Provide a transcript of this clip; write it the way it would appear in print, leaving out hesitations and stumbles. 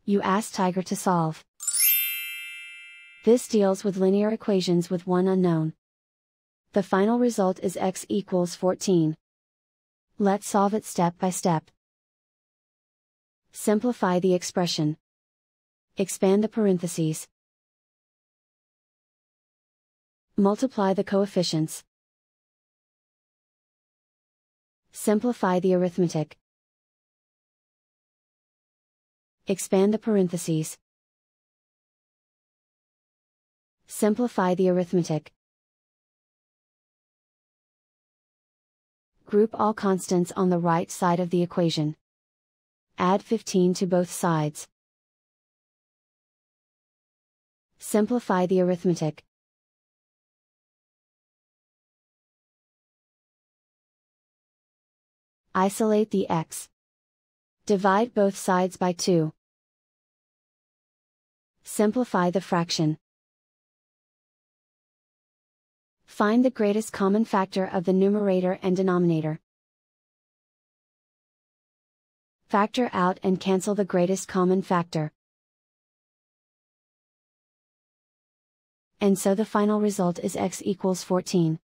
You ask Tiger to solve. This deals with linear equations with one unknown. The final result is x equals 14. Let's solve it step by step. Simplify the expression. Expand the parentheses. Multiply the coefficients. Simplify the arithmetic. Expand the parentheses. Simplify the arithmetic. Group all constants on the right side of the equation. Add 15 to both sides. Simplify the arithmetic. Isolate the x. Divide both sides by 2. Simplify the fraction. Find the greatest common factor of the numerator and denominator. Factor out and cancel the greatest common factor. And so the final result is x equals 14.